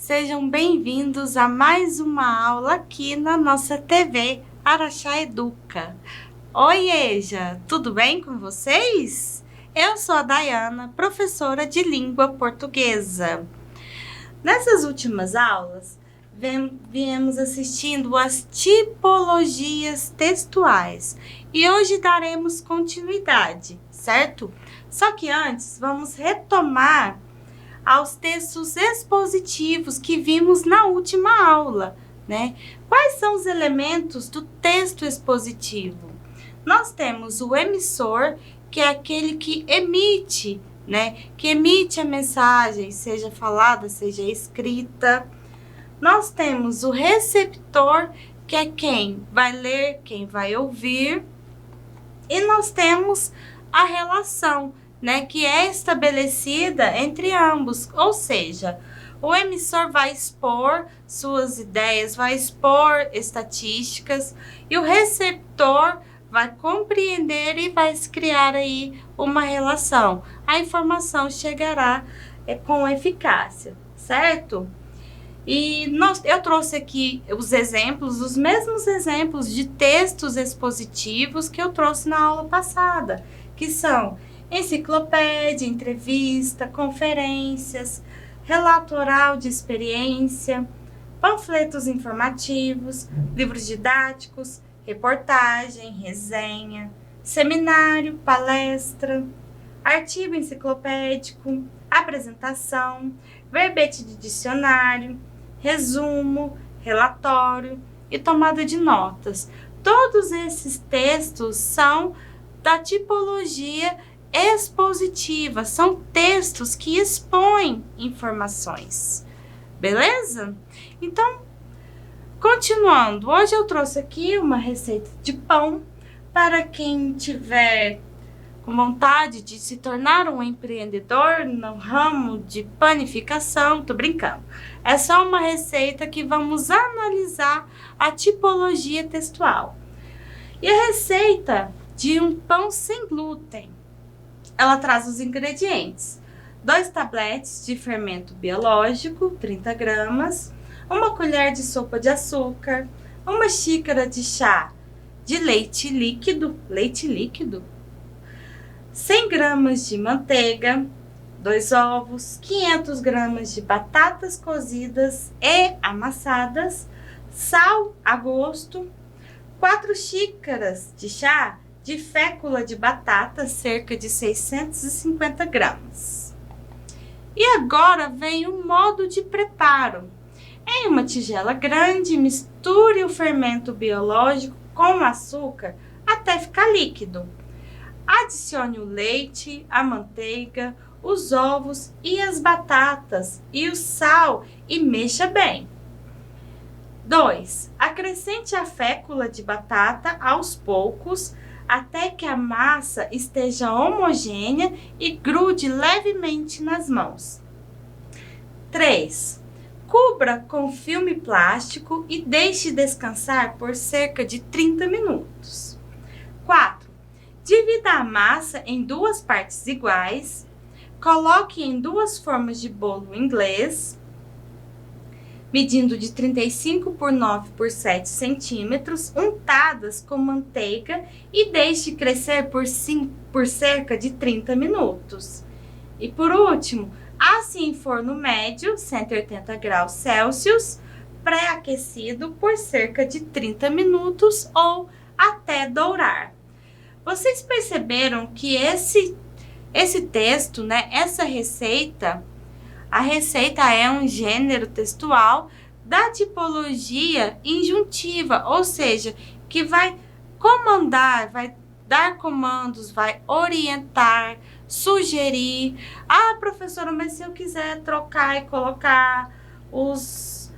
Sejam bem-vindos a mais uma aula aqui na nossa TV Araxá Educa. Oi, Eja, tudo bem com vocês? Eu sou a Dayana, professora de língua portuguesa. Nessas últimas aulas, viemos assistindo as tipologias textuais e hoje daremos continuidade, certo? Só que antes, vamos retomar aos textos expositivos que vimos na última aula, né? Quais são os elementos do texto expositivo? Nós temos o emissor, que é aquele que emite, né? Que emite a mensagem, seja falada, seja escrita. Nós temos o receptor, que é quem vai ler, quem vai ouvir. E nós temos a relação, né, que é estabelecida entre ambos, ou seja, o emissor vai expor suas ideias, vai expor estatísticas e o receptor vai compreender e vai criar aí uma relação. A informação chegará com eficácia, certo? E eu trouxe aqui os exemplos, os mesmos exemplos de textos expositivos que eu trouxe na aula passada, que são enciclopédia, entrevista, conferências, relato oral de experiência, panfletos informativos, livros didáticos, reportagem, resenha, seminário, palestra, artigo enciclopédico, apresentação, verbete de dicionário, resumo, relatório e tomada de notas. Todos esses textos são da tipologia expositiva, são textos que expõem informações, beleza? Então, continuando, hoje eu trouxe aqui uma receita de pão para quem tiver com vontade de se tornar um empreendedor no ramo de panificação. Tô brincando. É só uma receita que vamos analisar a tipologia textual. E a receita de um pão sem glúten, ela traz os ingredientes: 2 tabletes de fermento biológico, 30 gramas, 1 colher de sopa de açúcar, 1 xícara de chá de leite líquido, 100 gramas de manteiga, 2 ovos, 500 gramas de batatas cozidas e amassadas, sal a gosto, 4 xícaras de chá de fécula de batata, cerca de 650 gramas. E agora vem o modo de preparo. Em uma tigela grande, misture o fermento biológico com açúcar até ficar líquido. Adicione o leite, a manteiga, os ovos e as batatas e o sal e mexa bem. 2. Acrescente a fécula de batata aos poucos até que a massa esteja homogênea e grude levemente nas mãos. 3. Cubra com filme plástico e deixe descansar por cerca de 30 minutos. 4. Divida a massa em 2 partes iguais, coloque em 2 formas de bolo inglês, medindo de 35 por 9 por 7 centímetros, untadas com manteiga e deixe crescer por cerca de 30 minutos. E por último, asse em forno médio, 180 graus Celsius, pré-aquecido por cerca de 30 minutos ou até dourar. Vocês perceberam que esse texto, né, essa receita, a receita é um gênero textual da tipologia injuntiva, ou seja, que vai comandar, vai dar comandos, vai orientar, sugerir. Ah, professora, mas se eu quiser trocar e colocar os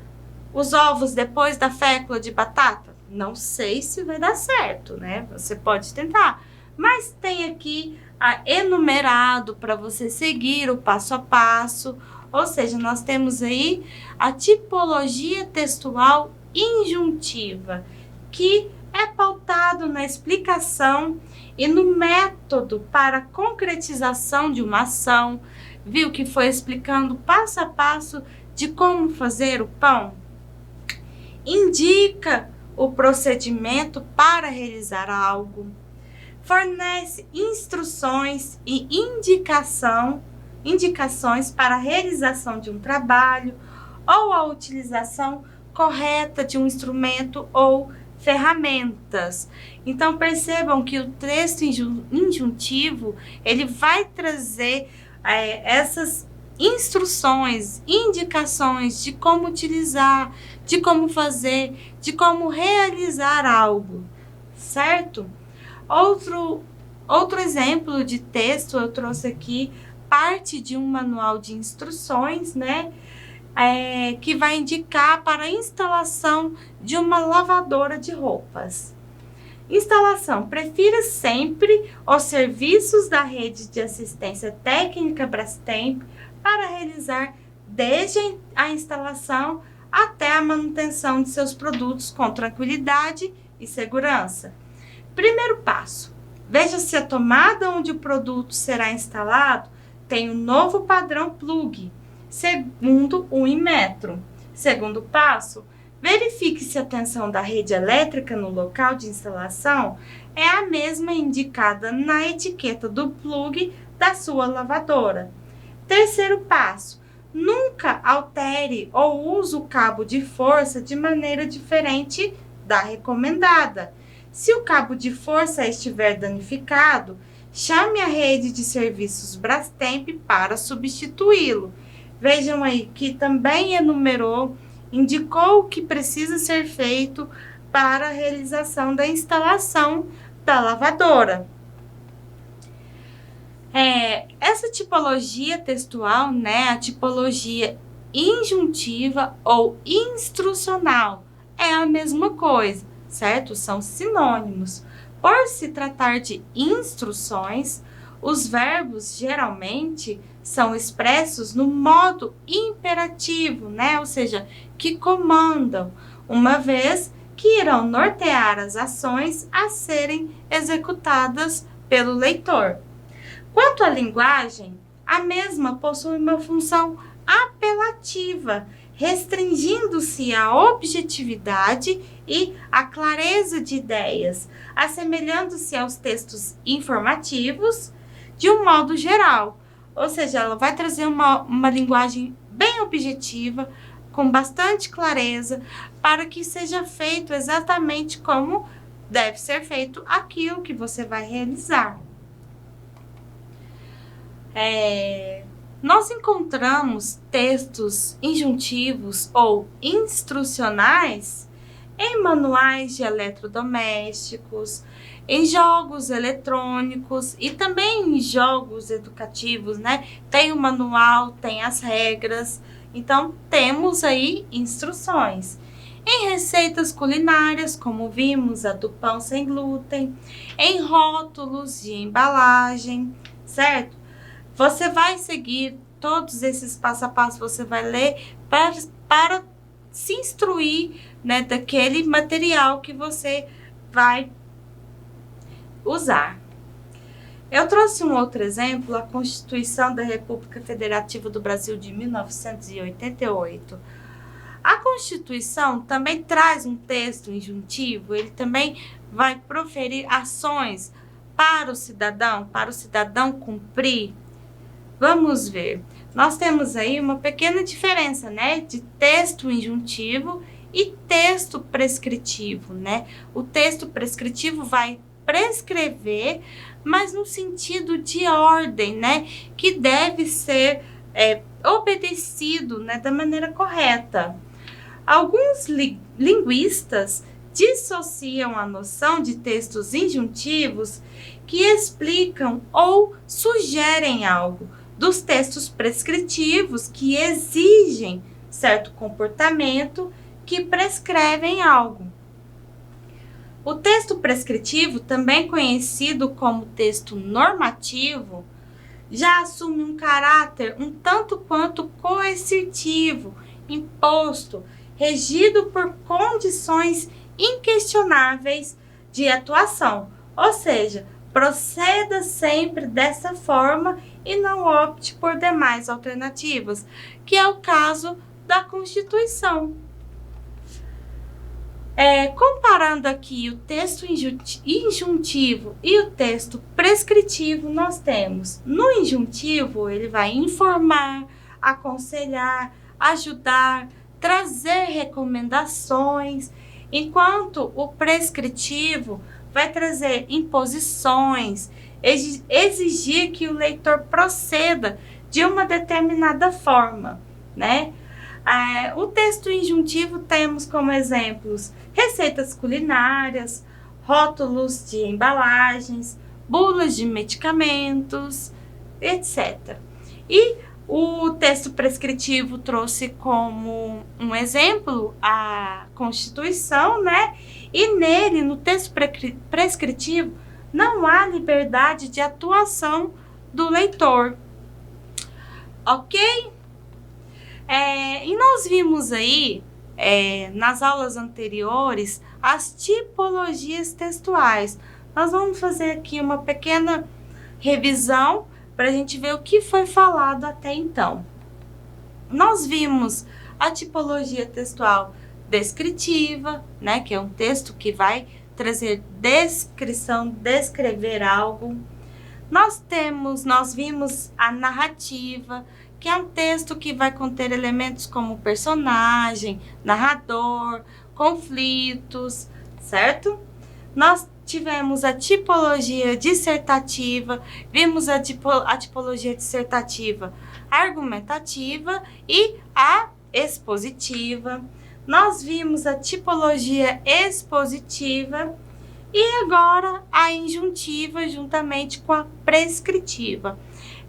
ovos depois da fécula de batata? Não sei se vai dar certo, né? Você pode tentar, mas tem aqui enumerado para você seguir o passo a passo. Ou seja, nós temos aí a tipologia textual injuntiva, que é pautado na explicação e no método para a concretização de uma ação. Viu que foi explicando passo a passo de como fazer o pão? Indica o procedimento para realizar algo. Fornece instruções e indicações para a realização de um trabalho ou a utilização correta de um instrumento ou ferramentas. Então percebam que o texto injuntivo ele vai trazer essas instruções, indicações de como utilizar, de como fazer, de como realizar algo, certo? Outro exemplo de texto eu trouxe aqui, parte de um manual de instruções, né? Que vai indicar para a instalação de uma lavadora de roupas. Instalação: prefira sempre os serviços da rede de assistência técnica Brastemp para realizar desde a instalação até a manutenção de seus produtos com tranquilidade e segurança. Primeiro passo: veja se a tomada onde o produto será instalado tem um novo padrão plug, segundo o Inmetro. Segundo passo: verifique se a tensão da rede elétrica no local de instalação é a mesma indicada na etiqueta do plug da sua lavadora. Terceiro passo: nunca altere ou use o cabo de força de maneira diferente da recomendada. Se o cabo de força estiver danificado, chame a rede de serviços Brastemp para substituí-lo. Vejam aí que também indicou o que precisa ser feito para a realização da instalação da lavadora. Essa tipologia textual, né, a tipologia injuntiva ou instrucional, é a mesma coisa, certo? São sinônimos. Por se tratar de instruções, os verbos geralmente são expressos no modo imperativo, né? Ou seja, que comandam, uma vez que irão nortear as ações a serem executadas pelo leitor. Quanto à linguagem, a mesma possui uma função apelativa, restringindo-se à objetividade e à clareza de ideias, assemelhando-se aos textos informativos de um modo geral. Ou seja, ela vai trazer uma linguagem bem objetiva, com bastante clareza, para que seja feito exatamente como deve ser feito aquilo que você vai realizar. Nós encontramos textos injuntivos ou instrucionais em manuais de eletrodomésticos, em jogos eletrônicos e também em jogos educativos, né? Tem o manual, tem as regras, então temos aí instruções. Em receitas culinárias, como vimos a do pão sem glúten, em rótulos de embalagem, certo? Você vai seguir todos esses passo a passo, você vai ler para se instruir, né, daquele material que você vai usar. Eu trouxe um outro exemplo, a Constituição da República Federativa do Brasil de 1988. A Constituição também traz um texto injuntivo, ele também vai proferir ações para o cidadão cumprir. Vamos ver. Nós temos aí uma pequena diferença, né, de texto injuntivo e texto prescritivo, né? O texto prescritivo vai prescrever, mas no sentido de ordem, né, que deve ser obedecido, né, da maneira correta. Alguns linguistas dissociam a noção de textos injuntivos que explicam ou sugerem algo dos textos prescritivos que exigem certo comportamento, que prescrevem algo. O texto prescritivo, também conhecido como texto normativo, já assume um caráter um tanto quanto coercitivo, imposto, regido por condições inquestionáveis de atuação, ou seja, proceda sempre dessa forma e não opte por demais alternativas, que é o caso da Constituição. Comparando aqui o texto injuntivo e o texto prescritivo, nós temos no injuntivo, ele vai informar, aconselhar, ajudar, trazer recomendações, enquanto o prescritivo vai trazer imposições, exigir que o leitor proceda de uma determinada forma, né? O texto injuntivo temos como exemplos receitas culinárias, rótulos de embalagens, bulas de medicamentos, etc. E o texto prescritivo trouxe como um exemplo a Constituição, né? E nele, no texto prescritivo, não há liberdade de atuação do leitor. Ok? E nós vimos aí, nas aulas anteriores, as tipologias textuais. Nós vamos fazer aqui uma pequena revisão para a gente ver o que foi falado até então. Nós vimos a tipologia textual descritiva, né, que é um texto que vai trazer descrição, descrever algo. Nós vimos a narrativa, que é um texto que vai conter elementos como personagem, narrador, conflitos, certo? Nós tivemos a tipologia dissertativa, vimos a tipologia dissertativa argumentativa e a expositiva. Nós vimos a tipologia expositiva e agora a injuntiva juntamente com a prescritiva.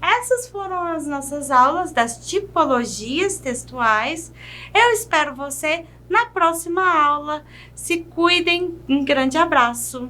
Essas foram as nossas aulas das tipologias textuais. Eu espero você na próxima aula. Se cuidem, um grande abraço.